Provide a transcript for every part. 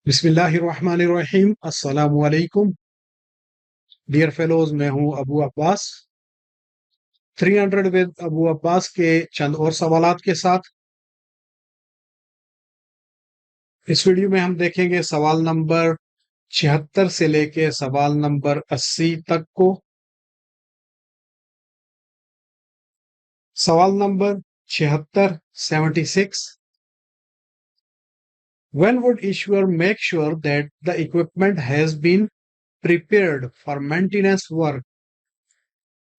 बिस्मिल्लाहिर्रहमानिर्रहीम। अस्सलामु अलैकुम डियर फेलोज, मैं हूं अबू अब्बास। 300 विद अबू अब्बास के चंद और सवालात के साथ इस वीडियो में हम देखेंगे सवाल नंबर 76 से लेके सवाल नंबर 80 तक को। सवाल number 76, 76। When would issuer make sure that the equipment has been prepared for maintenance work?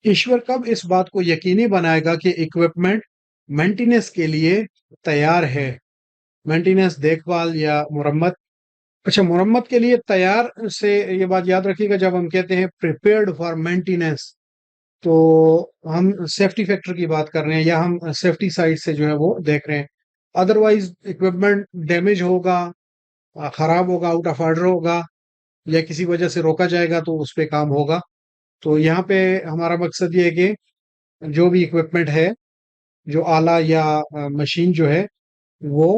ईश्वर कब इस बात को यकीनी बनाएगा कि इक्विपमेंट मेंटेनेंस के लिए तैयार है? मेंटेनेंस, देखभाल या मुरम्मत। अच्छा, मुरम्मत के लिए तैयार से ये बात याद रखिएगा, जब हम कहते हैं प्रिपेयर्ड फॉर मेंटेनेंस तो हम सेफ्टी फैक्टर की बात कर रहे हैं या हम सेफ्टी साइड से जो है वो देख रहे हैं। अदरवाइज इक्विपमेंट डैमेज होगा, खराब होगा, आउट ऑफ ऑर्डर होगा या किसी वजह से रोका जाएगा तो उस पे काम होगा। तो यहाँ पे हमारा मकसद ये है कि जो भी इक्विपमेंट है, जो आला या मशीन जो है वो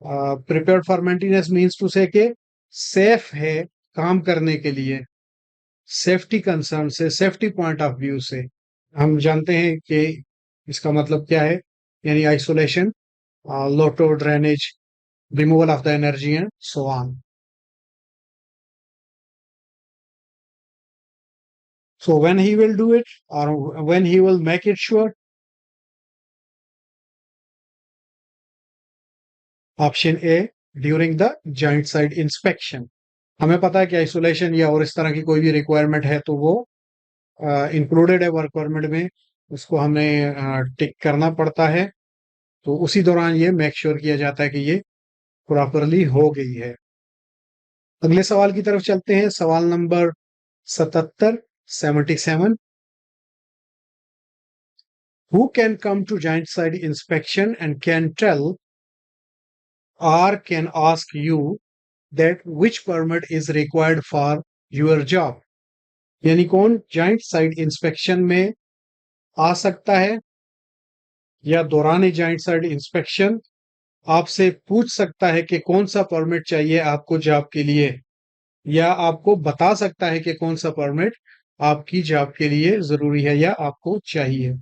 prepared for maintenance means to say के सेफ है काम करने के लिए। सेफ्टी कंसर्न से, सेफ्टी पॉइंट ऑफ व्यू से हम जानते हैं कि इसका मतलब क्या है, यानी isolation, Lotte drainage, removal of the energy and so on. So when he will do it or when he will make it sure? Option A, during the joint side inspection. हमें पता है कि आइसोलेशन या और इस तरह की कोई भी रिक्वायरमेंट है तो वो इंक्लूडेड है वर्क परमिट में, उसको हमें टिक करना पड़ता है। तो उसी दौरान ये मेक श्योर किया जाता है कि ये प्रॉपरली हो गई है। अगले सवाल की तरफ चलते हैं। सवाल number 77, 77। Who can come to joint side inspection and can tell or can ask you that which permit is required for your job? यानी कौन जॉइंट साइड इंस्पेक्शन में आ सकता है या दौरान जॉइंट साइड इंस्पेक्शन आपसे पूछ सकता है कि कौन सा परमिट चाहिए आपको जॉब के लिए, या आपको बता सकता है कि कौन सा परमिट आपकी जॉब के लिए जरूरी है या आपको चाहिए।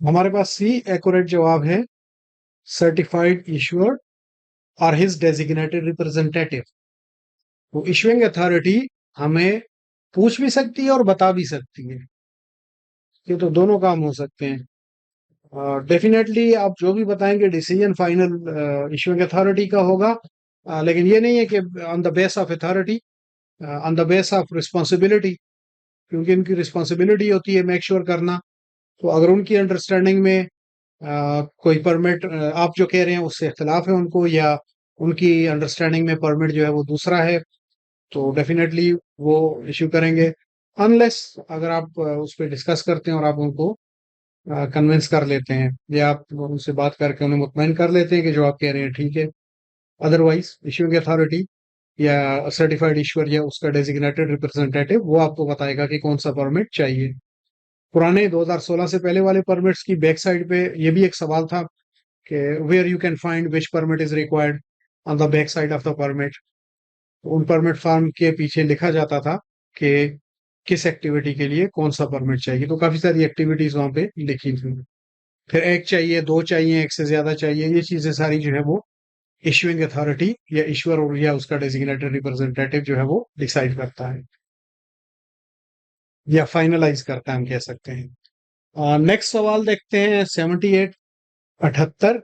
हमारे पास सी एक्यूरेट जवाब है, सर्टिफाइड इश्योर और हिज डेजिग्नेटेड रिप्रेजेंटेटिव। तो इशुइंग अथॉरिटी हमें पूछ भी सकती है और बता भी सकती है। ये तो दोनों काम हो सकते हैं। डेफिनेटली आप जो भी बताएंगे डिसीजन फाइनल इशुइंग अथॉरिटी का होगा, लेकिन ये नहीं है कि on the base of authority, on the base of responsibility, क्योंकि इनकी रिस्पॉन्सिबिलिटी होती है मेक श्योर करना। तो अगर उनकी अंडरस्टैंडिंग में कोई परमिट आप जो कह रहे हैं उससे इख्तलाफ है उनको, या उनकी अंडरस्टैंडिंग में परमिट जो है वो दूसरा है, तो डेफिनेटली वो इश्यू करेंगे। अनलेस अगर आप उस पर डिस्कस करते हैं और आप उनको कन्विंस कर लेते हैं या आप उनसे बात करके उन्हें मुतमईन कर लेते हैं कि जो आप कह रहे हैं ठीक है। अदरवाइज इश्यूइंग अथॉरिटी या सर्टिफाइड इश्यूअर या उसका डेजिग्नेटेड रिप्रेजेंटेटिव वो आपको बताएगा कि कौन सा परमिट चाहिए। पुराने 2016 से पहले वाले परमिट्स की बैक साइड पे ये भी एक सवाल था कि where you can find which permit is required on the back side of the permit. उन परमिट फॉर्म के पीछे लिखा जाता था कि किस एक्टिविटी के लिए कौन सा परमिट चाहिए। तो काफी सारी एक्टिविटीज वहां पे लिखी थी। फिर एक चाहिए, दो चाहिए, एक से ज्यादा चाहिए, ये चीजें सारी जो है वो इशुइंग अथॉरिटी या इश्यूअर और या उसका डेजिग्नेटेड रिप्रेजेंटेटिव जो है वो डिसाइड करता है या फाइनलाइज करता है, हम कह सकते हैं। नेक्स्ट सवाल देखते हैं, 78, 78।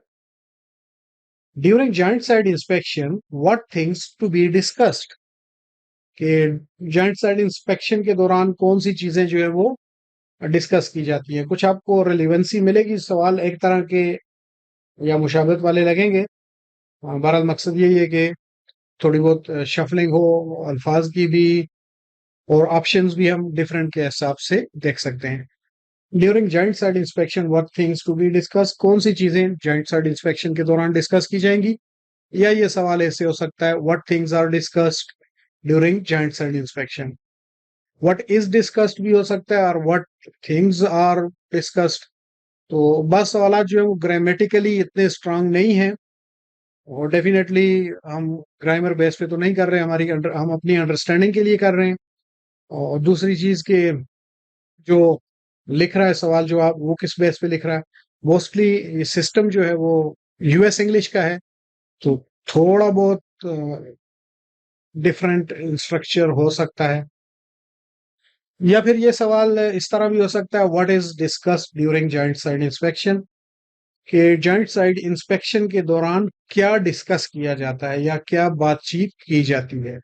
During joint side inspection what things to be discussed? कि जॉइंट साइड इंस्पेक्शन के दौरान कौन सी चीजें जो है वो डिस्कस की जाती है। कुछ आपको रिलेवेंसी मिलेगी, सवाल एक तरह के या मुशाबहत वाले लगेंगे। बहरहाल मकसद यही है कि थोड़ी बहुत शफलिंग हो अल्फाज की भी, और ऑप्शंस भी हम डिफरेंट के हिसाब से देख सकते हैं। During joint side inspection what things to be discuss, कौन सी चीजें जॉइंट साइड इंस्पेक्शन के दौरान डिस्कस की जाएंगी। या ये सवाल ऐसे हो सकता है, what things are discussed during joint side inspection. What is discussed भी हो सकता है और व्हाट थिंग्स आर डिस्कस्ड। तो बस सवाल जो है वो ग्रामेटिकली इतने स्ट्रांग नहीं है, और डेफिनेटली हम ग्रामर बेस पे तो नहीं कर रहे हैं, हम अपनी अंडरस्टैंडिंग के लिए कर रहे हैं। और दूसरी चीज के जो लिख रहा है सवाल जवाब वो किस बेस पे लिख रहा है, मोस्टली ये सिस्टम जो है वो यूएस इंग्लिश का है, तो थोड़ा बहुत डिफरेंट स्ट्रक्चर हो सकता है। या फिर ये सवाल इस तरह भी हो सकता है, what is discussed during joint side inspection, कि जॉइंट साइड इंस्पेक्शन के दौरान क्या डिस्कस किया जाता है या क्या बातचीत की जाती है।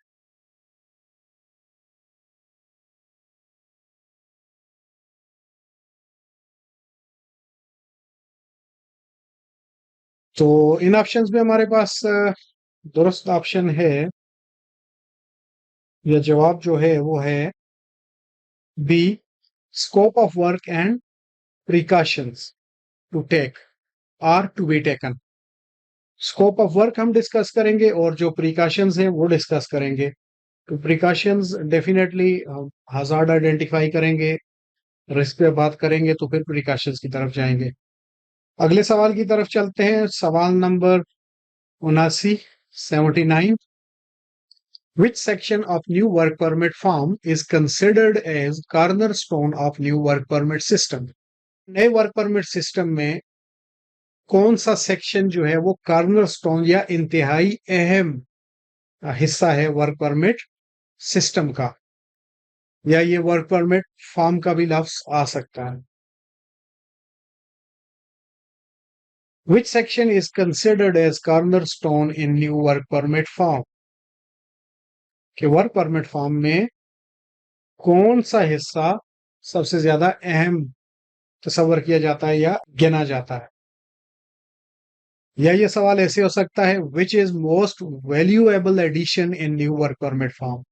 तो इन ऑप्शंस में हमारे पास दुरुस्त ऑप्शन है या जवाब जो है वो है B, scope of work and precautions to take are to be taken. Scope of work हम डिस्कस करेंगे और जो प्रिकॉशंस हैं वो डिस्कस करेंगे। तो प्रिकॉशंस डेफिनेटली हजार्ड आइडेंटिफाई करेंगे, रिस्क पे बात करेंगे तो फिर प्रिकॉशंस की तरफ जाएंगे। अगले सवाल की तरफ चलते हैं, सवाल number 79, 79। Which section of new work permit form is considered as cornerstone of new work permit system? नए वर्क परमिट सिस्टम में कौन सा सेक्शन जो है वो कार्नरस्टोन या इंतहाई अहम हिस्सा है वर्क परमिट सिस्टम का, या ये वर्क परमिट फॉर्म का भी लफ्ज आ सकता है। Which section is considered as cornerstone in new work permit form? कि वर्क परमिट फॉर्म में कौन सा हिस्सा सबसे ज्यादा अहम तस्वर किया जाता है या गिना जाता है। या ये सवाल ऐसे हो सकता है, which is most valuable addition in new work permit form,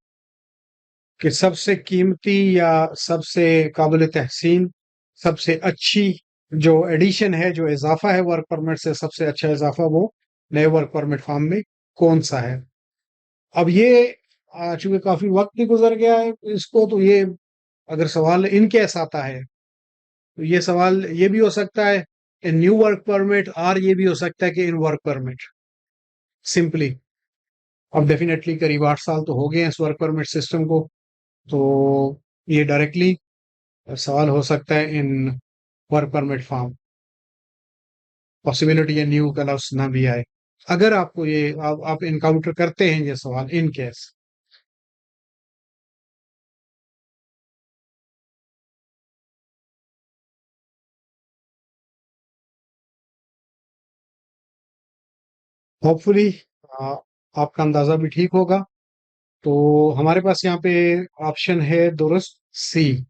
कि सबसे कीमती या सबसे काबिल तहसीन, सबसे अच्छी जो एडिशन है, जो इजाफा है वर्क परमिट से, सबसे अच्छा इजाफा वो नए वर्क परमिट फॉर्म में कौन सा है। अब ये चूंकि काफी वक्त भी गुजर गया है इसको, तो ये अगर सवाल इन केस आता है तो ये सवाल ये भी हो सकता है इन न्यू वर्क परमिट, और ये भी हो सकता है कि इन वर्क परमिट सिंपली। अब डेफिनेटली करीब 8 साल तो हो गए हैं इस वर्क परमिट सिस्टम को, तो ये डायरेक्टली सवाल हो सकता है in work permit form. Possibility है न्यू का लफ्ज ना भी आए, अगर आपको ये आप इनकाउंटर करते हैं ये सवाल इन केस। होपफुली आपका अंदाजा भी ठीक होगा। तो हमारे पास यहाँ पे ऑप्शन है दुरुस्त C,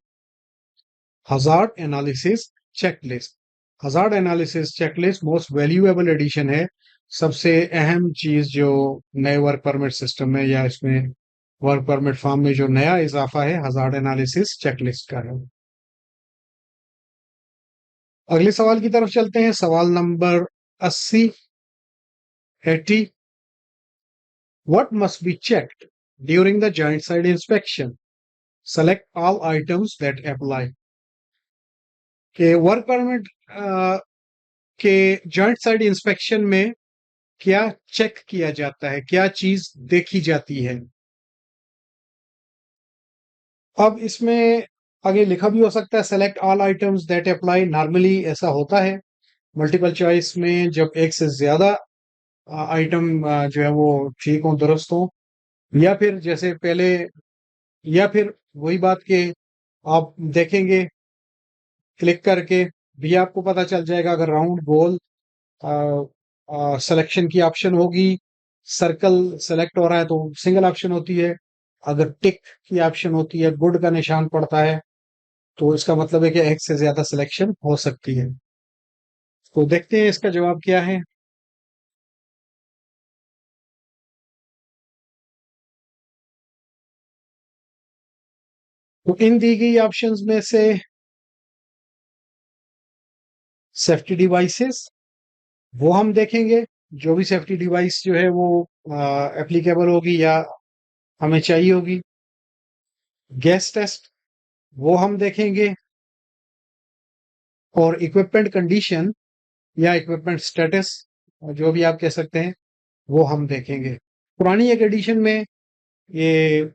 hazard analysis checklist. Hazard analysis checklist most valuable addition है, सबसे अहम चीज जो नए वर्क परमिट सिस्टम में या इसमें वर्क परमिट फॉर्म में जो नया इजाफा है हजार्ड एनालिसिस चेकलिस्ट का है। अगले सवाल की तरफ चलते हैं, सवाल number 80, 80। What must be checked during the joint side inspection, select all items that apply. के वर्क परमिट के जॉइंट साइड इंस्पेक्शन में क्या चेक किया जाता है, क्या चीज देखी जाती है। अब इसमें आगे लिखा भी हो सकता है select all items that apply, normally ऐसा होता है मल्टीपल चॉइस में जब एक से ज्यादा आइटम जो है वो ठीक हो, दुरुस्त हो, या फिर जैसे पहले, या फिर वही बात के आप देखेंगे क्लिक करके भी आपको पता चल जाएगा, अगर राउंड गोल सिलेक्शन की ऑप्शन होगी, सर्कल सेलेक्ट हो रहा है तो सिंगल ऑप्शन होती है, अगर टिक की ऑप्शन होती है, गुड का निशान पड़ता है, तो इसका मतलब है कि एक से ज्यादा सिलेक्शन हो सकती है। तो देखते हैं इसका जवाब क्या है। तो इन दी गई ऑप्शंस में से सेफ्टी डिवाइसेस वो हम देखेंगे, जो भी सेफ्टी डिवाइस जो है वो एप्लीकेबल होगी या हमें चाहिए होगी। गैस टेस्ट वो हम देखेंगे, और इक्विपमेंट कंडीशन या इक्विपमेंट स्टेटस, जो भी आप कह सकते हैं, वो हम देखेंगे। पुरानी एक एडिशन में ये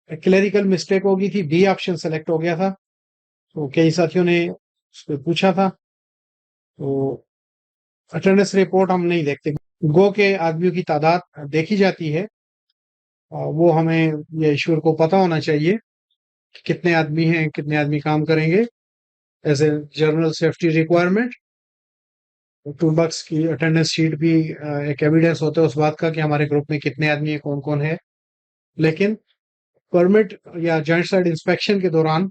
क्लेरिकल मिस्टेक हो गई थी, बी ऑप्शन सेलेक्ट हो गया था, तो कई साथियों ने उसको पूछा था। तो अटेंडेंस रिपोर्ट हम नहीं देखते, गो के आदमियों की तादाद देखी जाती है। वो हमें, ये ईश्वर को पता होना चाहिए कि कितने आदमी हैं, कितने आदमी काम करेंगे, as a general safety requirement. Tool box की अटेंडेंस शीट भी एक एविडेंस होता है उस बात का कि हमारे ग्रुप में कितने आदमी है, कौन कौन है। लेकिन परमिट या जॉइंट साइड इंस्पेक्शन के दौरान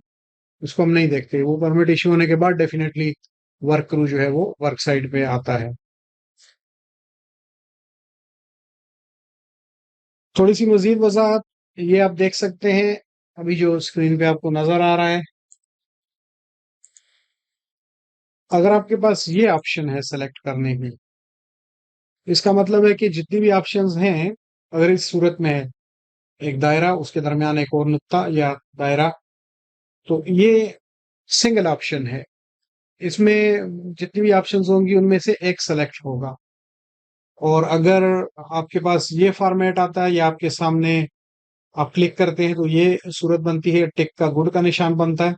उसको हम नहीं देखते, वो परमिट इश्यू होने के बाद डेफिनेटली वर्क क्रू जो है वो वर्क साइट पे आता है। थोड़ी सी मजीद वजाहत ये आप देख सकते हैं अभी जो स्क्रीन पे आपको नजर आ रहा है। अगर आपके पास ये ऑप्शन है सेलेक्ट करने की, इसका मतलब है कि जितनी भी ऑप्शंस हैं, अगर इस सूरत में है एक दायरा, उसके दरमियान एक और नुक्ता या दायरा, तो ये सिंगल ऑप्शन है। इसमें जितनी भी ऑप्शंस होंगी उनमें से एक सेलेक्ट होगा। और अगर आपके पास ये फॉर्मेट आता है या आपके सामने आप क्लिक करते हैं, तो ये सूरत बनती है, टिक का गुड का निशान बनता है,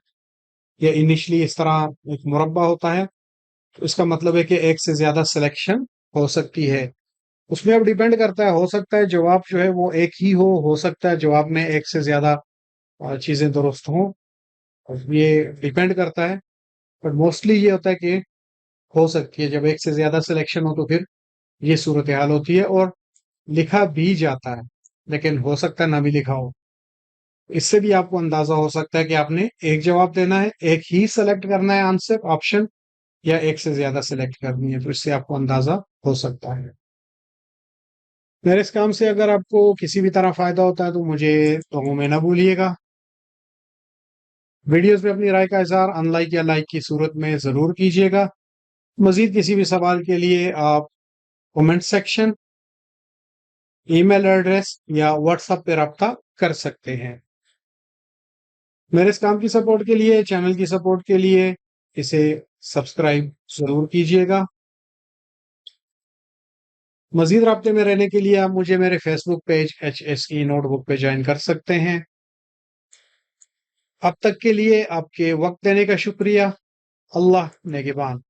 या इनिशियली इस तरह एक मुरब्बा होता है। तो इसका मतलब है कि एक से ज्यादा सिलेक्शन हो सकती है। उसमें अब डिपेंड करता है, हो सकता है जवाब जो है वो एक ही हो सकता है जवाब में एक से ज्यादा चीजें दुरुस्त हों। ये डिपेंड करता है, बट मोस्टली ये होता है कि हो सकती है, जब एक से ज्यादा सिलेक्शन हो तो फिर ये सूरत हाल होती है, और लिखा भी जाता है, लेकिन हो सकता है ना भी लिखा हो। इससे भी आपको अंदाजा हो सकता है कि आपने एक जवाब देना है, एक ही सेलेक्ट करना है आंसर ऑप्शन, या एक से ज्यादा सेलेक्ट करनी है, तो इससे आपको अंदाजा हो सकता है। मेरे इस काम से अगर आपको किसी भी तरह फायदा होता है तो मुझे दुआओं में ना भूलिएगा। वीडियोस में अपनी राय का इजहार अनलाइक या लाइक की सूरत में जरूर कीजिएगा। मजीद किसी भी सवाल के लिए आप कमेंट सेक्शन, ईमेल एड्रेस या व्हाट्सएप पे रब्ता कर सकते हैं। मेरे इस काम की सपोर्ट के लिए, चैनल की सपोर्ट के लिए इसे सब्सक्राइब जरूर कीजिएगा। मजीद राब्ते में रहने के लिए आप मुझे मेरे फेसबुक पेज HSE नोटबुक पे ज्वाइन कर सकते हैं। अब तक के लिए आपके वक्त देने का शुक्रिया। अल्लाह नेगेबान।